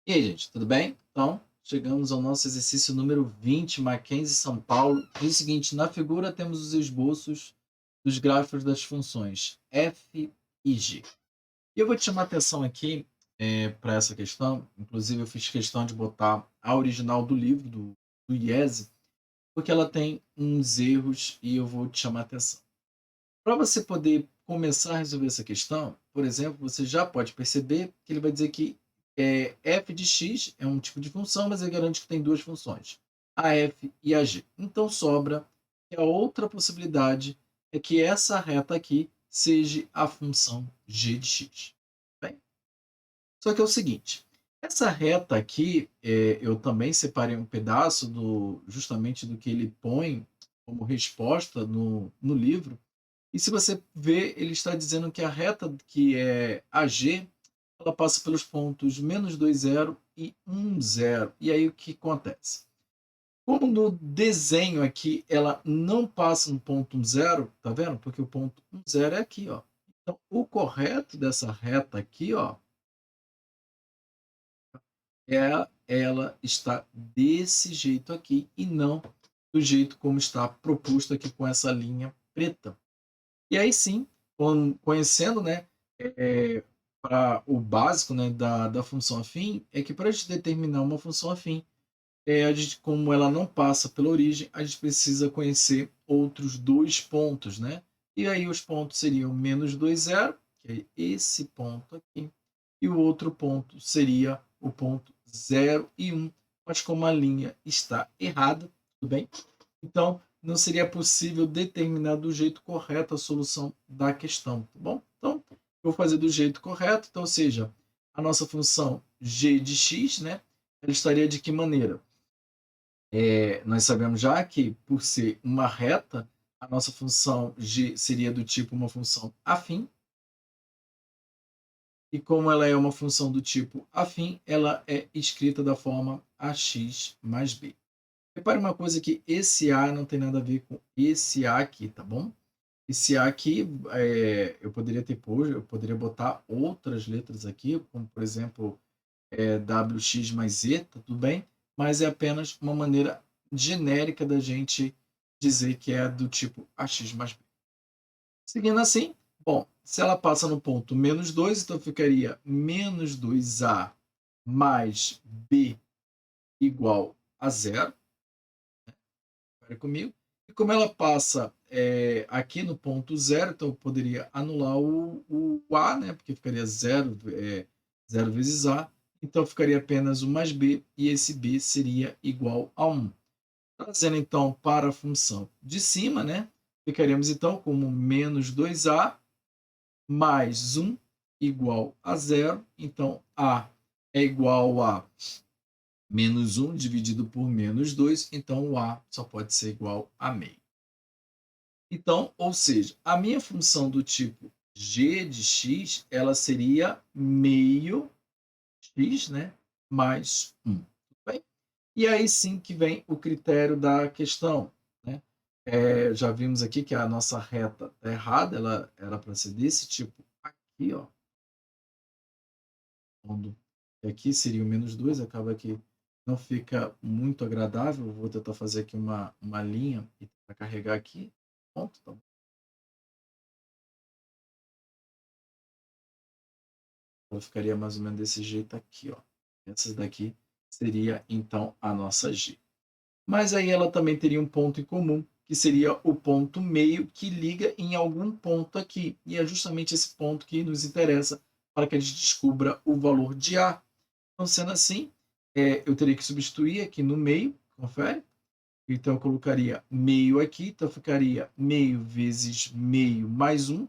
E aí, gente, tudo bem? Então, chegamos ao nosso exercício número 20, Mackenzie, São Paulo. Diz o seguinte: na figura temos os esboços dos gráficos das funções f e g. E eu vou te chamar a atenção aqui para essa questão. Inclusive, eu fiz questão de botar a original do livro, do IESE, porque ela tem uns erros e eu vou te chamar a atenção. Para você poder começar a resolver essa questão, por exemplo, você já pode perceber que ele vai dizer que f de x é um tipo de função, mas ele garante que tem duas funções, a f e a g. Então sobra que a outra possibilidade é que essa reta aqui seja a função g de x. Bem, só que é o seguinte, essa reta aqui, eu também separei um pedaço justamente do que ele põe como resposta no livro, e se você ver, ele está dizendo que a reta que é AG, ela passa pelos pontos -2, 0 e 1, 0. E aí o que acontece? Como no desenho aqui ela não passa no ponto 1, 0, tá vendo? Porque o ponto 1, 0 é aqui, ó. Então, o correto dessa reta aqui, ó, é ela está desse jeito aqui e não do jeito como está proposto aqui com essa linha preta. E aí sim, conhecendo, né, para o básico, né, da função afim, é que para a gente determinar uma função afim, a gente, como ela não passa pela origem, a gente precisa conhecer outros dois pontos, né? E aí os pontos seriam -2, 0, que é esse ponto aqui, e o outro ponto seria o ponto 0 e 1, mas como a linha está errada, tudo bem? Então, não seria possível determinar do jeito correto a solução da questão, tá bom? Então, eu vou fazer do jeito correto, então, ou seja, a nossa função g de x, né, ela estaria de que maneira? Nós sabemos já que, por ser uma reta, a nossa função g seria do tipo uma função afim, e como ela é uma função do tipo afim, ela é escrita da forma ax mais b. Repare uma coisa que esse A não tem nada a ver com esse A aqui, tá bom? Esse A aqui, eu poderia botar outras letras aqui, como por exemplo, WX mais Z, tá tudo bem? Mas é apenas uma maneira genérica da gente dizer que é do tipo AX mais B. Seguindo assim, bom, se ela passa no ponto -2, então ficaria -2A mais B igual a zero. Espera comigo. E como ela passa aqui no ponto zero, então eu poderia anular o A, né? Porque ficaria zero, zero vezes A. Então ficaria apenas o mais B, e esse B seria igual a 1. Trazendo então para a função de cima, né? Ficaríamos então como -2A mais 1 igual a zero. Então A é igual a -1 dividido por -2, então o A só pode ser igual a meio. Então, ou seja, a minha função do tipo g de x, ela seria meio x, né, mais 1. Tudo bem? E aí sim que vem o critério da questão, né? Já vimos aqui que a nossa reta está errada, ela era para ser desse tipo aqui, ó. Quando aqui seria o -2, acaba que não fica muito agradável. Vou tentar fazer aqui uma linha e tentar carregar aqui. Pronto, tá bom. Ela ficaria mais ou menos desse jeito aqui, ó. Essa daqui seria então a nossa G. Mas aí ela também teria um ponto em comum, que seria o ponto meio que liga em algum ponto aqui. E é justamente esse ponto que nos interessa para que a gente descubra o valor de A. Então, sendo assim, eu teria que substituir aqui no meio, confere? Então, eu colocaria meio aqui, então ficaria meio vezes meio mais 1,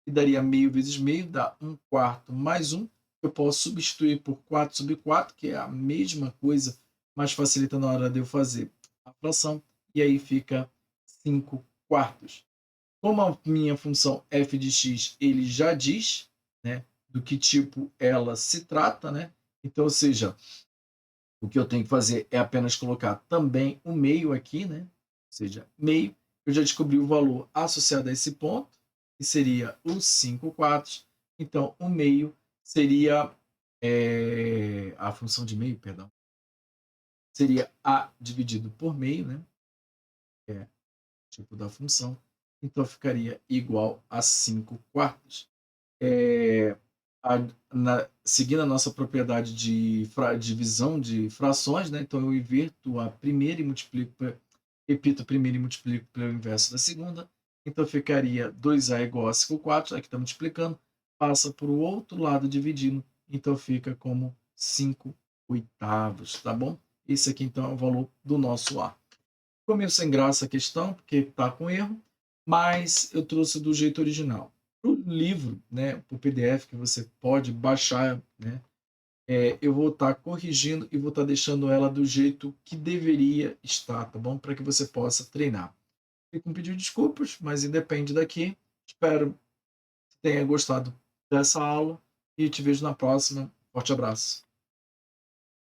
e daria meio vezes meio, dá 1 quarto mais 1. Eu posso substituir por 4 sobre 4, que é a mesma coisa, mas facilita na hora de eu fazer a fração, e aí fica 5 quartos. Como a minha função f de x, ele já diz, né, do que tipo ela se trata, né? Então, ou seja, o que eu tenho que fazer é apenas colocar também o meio aqui, né? Ou seja, meio. Eu já descobri o valor associado a esse ponto, que seria os 5 quartos. Então, o meio seria A função de meio, perdão, seria A dividido por meio, né? É o tipo da função. Então ficaria igual a 5 quartos. É, seguindo a nossa propriedade de divisão de frações, né? Então eu inverto a primeira e multiplico, repito a primeira e multiplico pelo inverso da segunda. Então ficaria 2A igual a 5 quartos, aqui está multiplicando, passa para o outro lado dividindo, então fica como 5 oitavos, tá bom? Esse aqui então é o valor do nosso A. Ficou meio sem graça a questão, porque está com erro, mas eu trouxe do jeito original. Para o livro, né, para o PDF que você pode baixar, né, eu vou estar corrigindo e vou estar deixando ela do jeito que deveria estar, tá bom? Para que você possa treinar. Fico com pedido de desculpas, mas independe daqui. Espero que tenha gostado dessa aula e te vejo na próxima. Forte abraço.